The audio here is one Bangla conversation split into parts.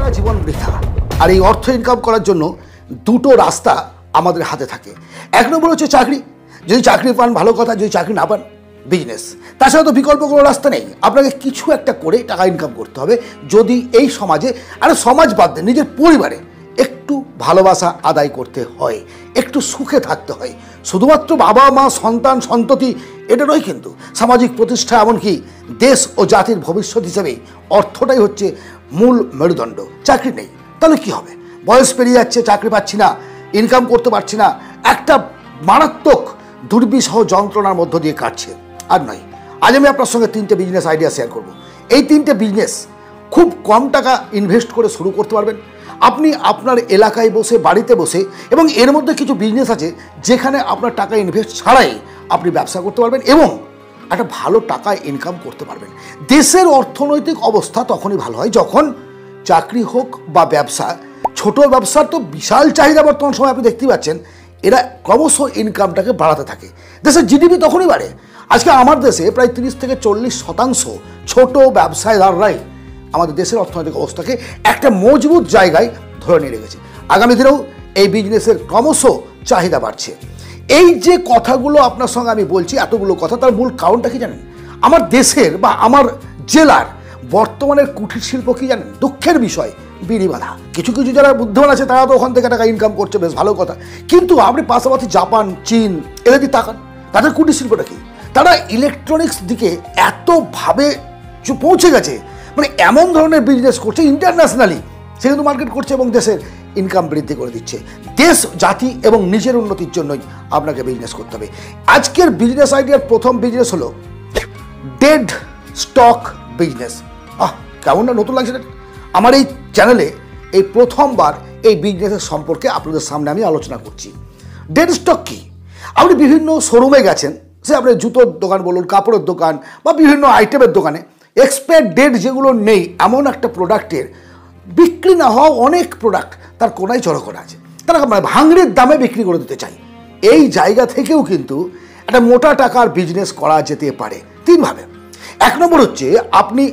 ছাড়া জীবন বৃথা। আর এই অর্থ ইনকাম করার জন্য দুটো রাস্তা আমাদের হাতে থাকে। এক নম্বর হচ্ছে চাকরি, যদি চাকরি পান ভালো কথা, যদি চাকরি না পান বিজনেস। তাছাড়া তো বিকল্প কোনো রাস্তা নেই, আপনাকে কিছু একটা করে টাকা ইনকাম করতে হবে। যদি এই সমাজে, আর সমাজ বাদ দেন, নিজের পরিবারে একটু ভালোবাসা আদায় করতে হয়, একটু সুখে থাকতে হয়। শুধুমাত্র বাবা মা সন্তান সন্ততি এটা নয়, কিন্তু সামাজিক প্রতিষ্ঠা এমনকি দেশ ও জাতির ভবিষ্যৎ হিসেবে অর্থটাই হচ্ছে মূল মেরুদণ্ড। চাকরি নেই তাহলে কি হবে? বয়স পেরিয়ে যাচ্ছে, চাকরি পাচ্ছি না, ইনকাম করতে পারছি না, একটা মারাত্মক দুর্বিষহ যন্ত্রণার মধ্য দিয়ে কাটছে। আর নয়, আজ আমি আপনার সঙ্গে 3টে বিজনেস আইডিয়া শেয়ার করব। এই 3টে বিজনেস খুব কম টাকা ইনভেস্ট করে শুরু করতে পারবেন আপনি আপনার এলাকায় বসে, বাড়িতে বসে। এবং এর মধ্যে কিছু বিজনেস আছে যেখানে আপনার টাকা ইনভেস্ট ছাড়াই আপনি ব্যবসা করতে পারবেন এবং একটা ভালো টাকা ইনকাম করতে পারবেন। দেশের অর্থনৈতিক অবস্থা তখনই ভালো হয় যখন চাকরি হোক বা ব্যবসা, ছোট ব্যবসার তো বিশাল চাহিদা বর্তমান সময় আপনি দেখতেই পাচ্ছেন, এরা ক্রমশ ইনকামটাকে বাড়াতে থাকে। দেশের জিডিপি তখনই বাড়ে। আজকে আমার দেশে প্রায় 30 থেকে 40% ছোট ব্যবসায়ীরাই আমাদের দেশের অর্থনৈতিক অবস্থাকে একটা মজবুত জায়গায় ধরে নিয়ে রেখেছে। আগামী দিনেও এই বিজনেসের ক্রমশ চাহিদা বাড়ছে। এই যে কথাগুলো আপনার সঙ্গে আমি বলছি, এতগুলো কথা, তার মূল কারণটা কি জানেন? আমার দেশের বা আমার জেলার বর্তমানের কুটির শিল্প কি জানেন? দুঃখের বিষয় বিড়ি বাঁধা। কিছু কিছু যারা বুদ্ধিমান আছে তারা তো ওখান থেকে টাকা ইনকাম করছে, বেশ ভালো কথা। কিন্তু আপনি পাশাপাশি জাপান, চীন এদের দিকে তাকান, তাদের কুটির শিল্পটা কি? তারা ইলেকট্রনিক্স দিকে এতভাবে পৌঁছে গেছে, মানে এমন ধরনের বিজনেস করছে ইন্টারন্যাশনালি, সে কিন্তু মার্কেট করছে এবং দেশের ইনকাম বৃদ্ধি করে দিচ্ছে। দেশ, জাতি এবং নিজের উন্নতির জন্যই আপনাকে বিজনেস করতে হবে। আজকের বিজনেস আইডিয়ার প্রথম বিজনেস হলো ডেড স্টক বিজনেস। কেমন না নতুন লাগছে? আমার এই চ্যানেলে এই প্রথমবার এই বিজনেসের সম্পর্কে আপনাদের সামনে আমি আলোচনা করছি। ডেড স্টক কি? আপনি বিভিন্ন শোরুমে গেছেন, সে আপনি জুতোর দোকান বলুন, কাপড়ের দোকান বা বিভিন্ন আইটেমের দোকানে, এক্সপায়ার ডেট যেগুলো নেই এমন একটা প্রোডাক্টের বিক্রি না হওয়া অনেক প্রোডাক্ট তার কোনায় জড়ো করা আছে, তারা মানে ভাঙড়ির দামে বিক্রি করে দিতে চাই। এই জায়গা থেকেও কিন্তু একটা মোটা টাকার বিজনেস করা যেতে পারে 3 ভাবে। 1 নম্বর হচ্ছে আপনি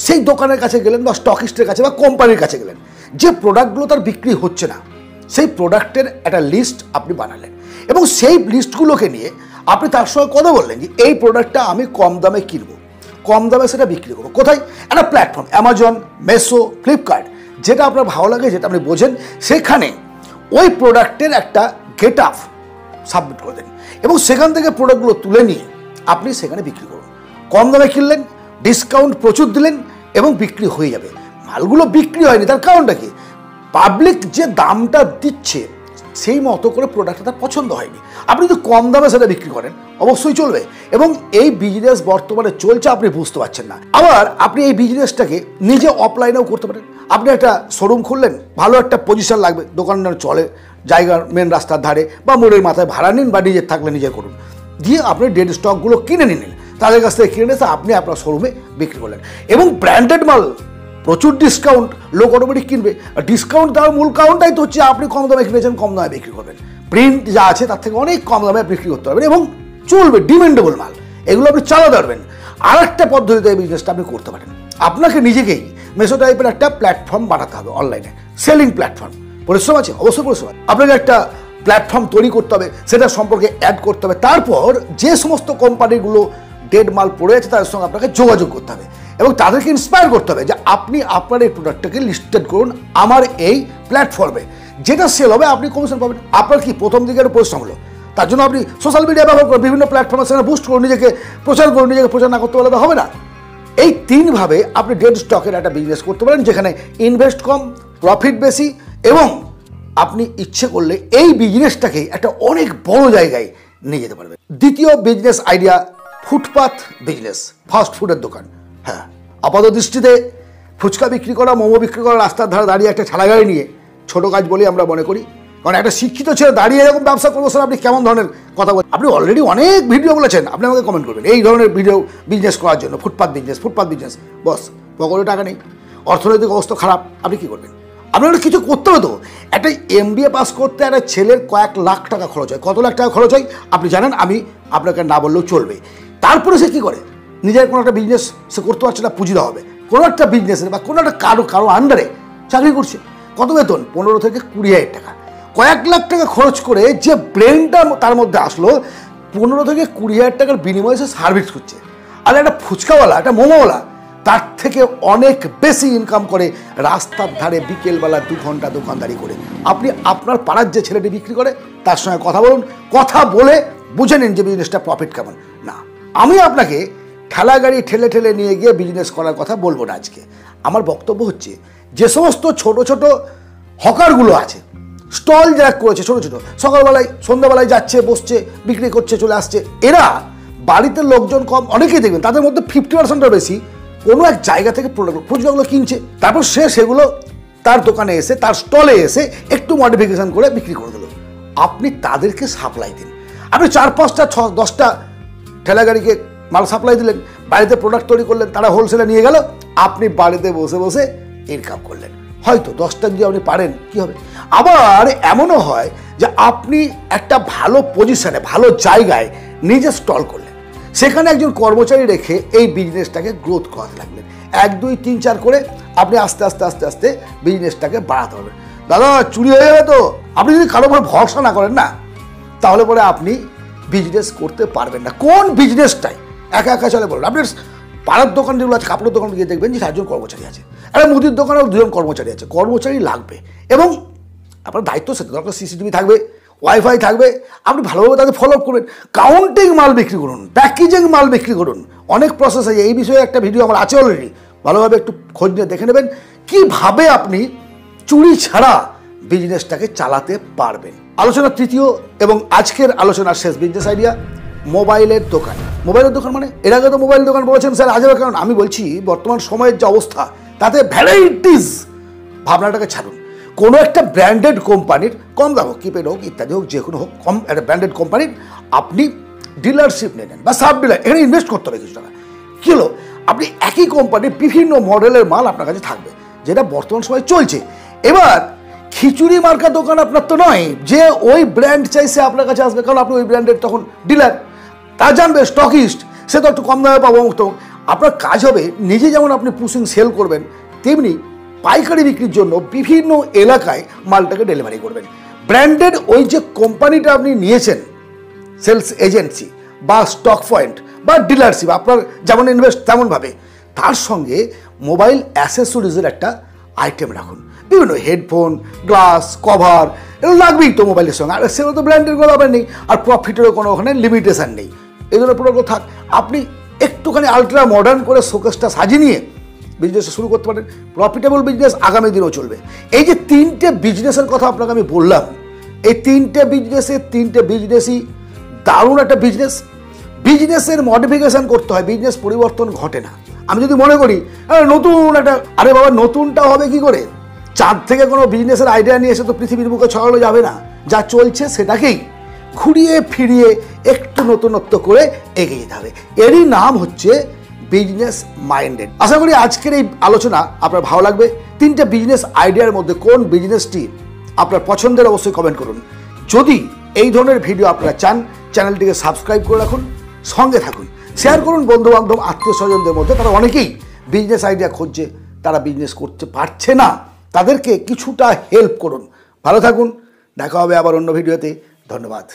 সেই দোকানের কাছে গেলেন বা স্টকিস্টের কাছে বা কোম্পানির কাছে গেলেন, যে প্রোডাক্টগুলো তার বিক্রি হচ্ছে না সেই প্রোডাক্টের একটা লিস্ট আপনি বানালেন এবং সেই লিস্টগুলোকে নিয়ে আপনি তার সঙ্গে কথা বললেন যে এই প্রোডাক্টটা আমি কম দামে কিনবো, কম দামে সেটা বিক্রি করবো। কোথায়? একটা প্ল্যাটফর্ম, অ্যামাজন, মেসো, ফ্লিপকার্ট, যেটা আপনার ভালো লাগে, যেটা আপনি বোঝেন, সেখানে ওই প্রোডাক্টের একটা গেট আপ সাবমিট করে দেন এবং সেখান থেকে প্রোডাক্টগুলো তুলে নিয়ে আপনি সেখানে বিক্রি করুন। কম দামে কিনলেন, ডিসকাউন্ট প্রচুর দিলেন এবং বিক্রি হয়ে যাবে। মালগুলো বিক্রি হয়নি, তার কারণটা কি? পাবলিক যে দামটা দিচ্ছে সেই মতো করে প্রোডাক্টটা তার পছন্দ হয়নি। আপনি যদি কম দামে সেটা বিক্রি করেন অবশ্যই চলবে এবং এই বিজনেস বর্তমানে চলছে, আপনি বুঝতে পারছেন না। আবার আপনি এই বিজনেসটাকে নিজে অফলাইনেও করতে পারেন। আপনি একটা শোরুম খুললেন, ভালো একটা পজিশন লাগবে, দোকানদার চলে, জায়গার মেন রাস্তার ধারে বা মোড়ের মাথায় ভাড়া নিন বা নিজের থাকলে নিজে করুন, দিয়ে আপনি ডেড স্টকগুলো কিনে নিলেন, তাদের কাছ থেকে কিনে এসে আপনি আপনার শোরুমে বিক্রি করলেন এবং ব্র্যান্ডেড মাল, প্রচুর ডিসকাউন্ট, লোক অটোমেটিক কিনবে। ডিসকাউন্ট দেওয়ার মূল কারণটাই তো হচ্ছে আপনি কম দামে কিনেছেন, কম দামে বিক্রি করবেন। প্রিন্ট যা আছে তার থেকে অনেক কম দামে বিক্রি করতে পারবেন এবং চলবে, ডিমান্ডেবল মাল, এগুলো আপনি চালাতে পারবেন। আর একটা পদ্ধতিতে এই বিজনেসটা আপনি করতে পারেন। আপনাকে নিজেকেই মেসো টাইপের একটা প্ল্যাটফর্ম বানাতে হবে, অনলাইনে সেলিং প্ল্যাটফর্ম। পরিশ্রম আছে, অবশ্যই পরিশ্রম আছে। আপনাকে একটা প্ল্যাটফর্ম তৈরি করতে হবে, সেটা সম্পর্কে অ্যাড করতে হবে। তারপর যে সমস্ত কোম্পানিগুলো ডেড মাল পড়ে আছে তাদের সঙ্গে আপনাকে যোগাযোগ করতে হবে এবং তাদেরকে ইন্সপায়ার করতে হবে যে আপনি আপনার এই প্রোডাক্টটাকে লিস্টেড করুন আমার এই প্ল্যাটফর্মে, যেটা সেল হবে আপনি কমিশন পাবেন। আপনার কি প্রথম দিকের পরিশ্রম হলো, তার জন্য আপনি সোশ্যাল মিডিয়া ব্যবহার করুন, বিভিন্ন প্ল্যাটফর্মের সেখানে বুস্ট করুন, নিজেকে প্রচার করুন। নিজেকে প্রচার না করতে পারলে তো হবে না। এই 3 ভাবে আপনি ডেড স্টকের একটা বিজনেস করতে পারেন, যেখানে ইনভেস্ট কম, প্রফিট বেশি এবং আপনি ইচ্ছে করলে এই বিজনেসটাকে একটা অনেক বড় জায়গায় নিয়ে যেতে পারবেন। দ্বিতীয় business idea, footpath business, fast ফুডের দোকান। হ্যাঁ, আপাত দৃষ্টিতে ফুচকা বিক্রি করা, মোমো বিক্রি করা, রাস্তার ধারে দাঁড়িয়ে একটা ঠেলা গাড়ি নিয়ে ছোটো কাজ বলেই আমরা মনে করি। কারণ একটা শিক্ষিত ছেলে দাঁড়িয়ে এরকম ব্যবসা করবো, স্যার আপনি কেমন ধরনের কথা বলেন? আপনি অলরেডি অনেক ভিডিও বলেছেন, আপনি আমাকে কমেন্ট করবেন এই ধরনের ভিডিও বিজনেস করার জন্য। ফুটপাথ বিজনেস, বস পকেটে টাকা নেই, অর্থনৈতিক অবস্থা খারাপ, আপনি কী করবেন? আপনার কিছু করতে হবে তো। একটা MBA পাস করতে একটা ছেলের কয়েক লাখ টাকা খরচ হয়। কত লাখ টাকা খরচ হয় আপনি জানেন, আমি আপনাকে না বললেও চলবে। তারপরে সে কী করে? নিজের কোনো একটা বিজনেস সে করতে পারছে না, পুঁজি দেওয়া হবে কোনো একটা বিজনেসের বা কোনো একটা কারো আন্ডারে চাকরি করছে, কত বেতন? 15 থেকে 20,000 টাকা। কয়েক লাখ টাকা খরচ করে যে ব্রেনটা তার মধ্যে আসলো, 15 থেকে 20,000 টাকার বিনিময়ে সে সার্ভিস করছে। আর একটা ফুচকাওয়ালা, একটা মোমোওয়ালা তার থেকে অনেক বেশি ইনকাম করে রাস্তার ধারে বিকেলবেলা 2 ঘন্টা দোকানদারি করে। আপনি আপনার পাড়ার যে ছেলেটি বিক্রি করে তার সঙ্গে কথা বলুন, কথা বলে বুঝে নিন যে বিজনেসটা প্রফিট কেমন। না, আমি আপনাকে ঠেলা গাড়ি ঠেলে ঠেলে নিয়ে গিয়ে বিজনেস করার কথা বলবো না আজকে। আমার বক্তব্য হচ্ছে, যে সমস্ত ছোট ছোট হকারগুলো আছে, স্টল যারা করেছে ছোট ছোট, সকালবেলায় সন্ধ্যাবেলায় যাচ্ছে, বসছে, বিক্রি করছে, চলে আসছে, এরা বাড়িতে লোকজন কম, অনেকেই দেখবেন তাদের মধ্যে 50%-এর বেশি কোনো এক জায়গা থেকে ফুচকাগুলো কিনছে, তারপর সে সেগুলো তার দোকানে এসে, তার স্টলে এসে একটু মডিফিকেশন করে বিক্রি করে দিল। আপনি তাদেরকে সাপ্লাই দিন। আপনি 4-5টা 10টা ঠেলা গাড়িকে মাল সাপ্লাই দিলেন, বাড়িতে প্রোডাক্ট তৈরি করলেন, তারা হোলসেলে নিয়ে গেল, আপনি বাড়িতে বসে বসে ইনকাম করলেন। হয়তো 10টা যদি আপনি পারেন কি হবে। আবার এমনও হয় যে আপনি একটা ভালো পজিশনে, ভালো জায়গায় নিজে স্টল করলেন, সেখানে একজন কর্মচারী রেখে এই বিজনেসটাকে গ্রোথ করাতে লাগলেন। 1, 2, 3, 4 করে আপনি আস্তে আস্তে আস্তে আস্তে বিজনেসটাকে বাড়াতে পারবেন। দাদা চুরি হয়ে যাবে তো, আপনি যদি কারোর উপর ভরসা না করেন না, তাহলে পরে আপনি বিজনেস করতে পারবেন না। কোন বিজনেসটাই একা একা চলে বলুন? আপনার পাড়ার দোকান যেগুলো আছে, কাপড়ের দোকান গিয়ে দেখবেন যে 4জন কর্মচারী আছে, একটা মুদির দোকানেও 2জন কর্মচারী আছে। কর্মচারী লাগবে এবং আপনার দায়িত্ব সেটা দরকার। সিসিটিভি থাকবে, ওয়াইফাই থাকবে, আপনি ভালোভাবে তাদের ফলো আপ করবেন। কাউন্টিং মাল বিক্রি করুন, প্যাকেজিং মাল বিক্রি করুন, অনেক প্রসেস আছে। এই বিষয়ে একটা ভিডিও আমার আছে অলরেডি, ভালোভাবে একটু খোঁজ নিয়ে দেখে নেবেন কীভাবে আপনি চুরি ছাড়া বিজনেসটাকে চালাতে পারবেন। আলোচনা তৃতীয় এবং আজকের আলোচনার শেষ বিজনেস আইডিয়া, মোবাইলের দোকান। মোবাইলের দোকান মানে এর আগে তো মোবাইল দোকান বলেছেন স্যার আজ, কারণ আমি বলছি বর্তমান সময়ের যে অবস্থা, তাতে ভ্যারাইটিস ভাবনাটাকে ছাড়ুন। কোনো একটা ব্র্যান্ডেড কোম্পানির, কম দাম হোক, কিপ্যাড হোক, ইত্যাদি হোক, যে কোনো হোক, কম একটা ব্র্যান্ডেড কোম্পানির আপনি ডিলারশিপ নিয়ে নেন বা সাব ডিলার, এখানে ইনভেস্ট করতে হবে কিছু টাকা। কী হলো, আপনি একই কোম্পানির বিভিন্ন মডেলের মাল আপনার কাছে থাকবে, যেটা বর্তমান সময় চলছে। এবার খিচুড়ি মার্কা দোকান আপনার তো নয় যে ওই ব্র্যান্ড চাইছে আপনার কাছে আসবে, কারণ আপনি ওই ব্র্যান্ডের তখন ডিলার, তা জানবে স্টকিস্ট, সে তো একটু কম দামে পাবো মুক্ত। আপনার কাজ হবে নিজে যেমন আপনি পুশিং সেল করবেন, তেমনি পাইকারি বিক্রির জন্য বিভিন্ন এলাকায় মালটাকে ডেলিভারি করবেন। ব্র্যান্ডেড ওই যে কোম্পানিটা আপনি নিয়েছেন, সেলস এজেন্সি বা স্টক পয়েন্ট বা ডিলারশিপ, আপনার যেমন ইনভেস্ট তেমনভাবে, তার সঙ্গে মোবাইল অ্যাসেসরিজের একটা আইটেম রাখুন। বিভিন্ন হেডফোন, গ্লাস, কভার, এগুলো লাগবেই তো মোবাইলের সঙ্গে। আর সেগুলো তো ব্র্যান্ডের কোনো ব্যাপার নেই, আর প্রফিটেরও কোনো ওখানে লিমিটেশান নেই। এই ধরনের প্রোডাক্ট থাক, আপনি একটুখানি আলট্রা মডার্ন করে শোকেসটা সাজিয়ে নিয়ে বিজনেস শুরু করতে পারেন। প্রফিটেবল বিজনেস আগামী দিনেও চলবে। এই যে 3টে বিজনেসের কথা আপনাকে আমি বললাম, এই 3টে বিজনেসই দারুণ একটা বিজনেস। বিজনেসের মডিফিকেশান করতে হয়, বিজনেস পরিবর্তন ঘটে না। আমি যদি মনে করি নতুন একটা, আরে বাবা নতুনটা হবে কি করে? চাঁদ থেকে কোনো বিজনেসের আইডিয়া নিয়ে এসে তো পৃথিবীর বুকে ছড়ানো যাবে না। যা চলছে সেটাকেই ঘুরিয়ে ফিরিয়ে একটু নতুনত্ব করে এগিয়ে যেতে হবে। এরই নাম হচ্ছে বিজনেস মাইন্ডেড। আশা করি আজকের এই আলোচনা আপনার ভালো লাগবে। 3টে বিজনেস আইডিয়ার মধ্যে কোন বিজনেসটি আপনার পছন্দের অবশ্যই কমেন্ট করুন। যদি এই ধরনের ভিডিও আপনারা চান, চ্যানেলটিকে সাবস্ক্রাইব করে রাখুন, সঙ্গে থাকুন, শেয়ার করুন বন্ধুবান্ধব, আত্মীয় স্বজনদের মধ্যে। তারা অনেকেই বিজনেস আইডিয়া খুঁজছে, তারা বিজনেস করতে পারছে না, তাদেরকে কিছুটা হেল্প করুন। ভালো থাকুন, দেখা হবে আবার অন্য ভিডিওতে। ধন্যবাদ।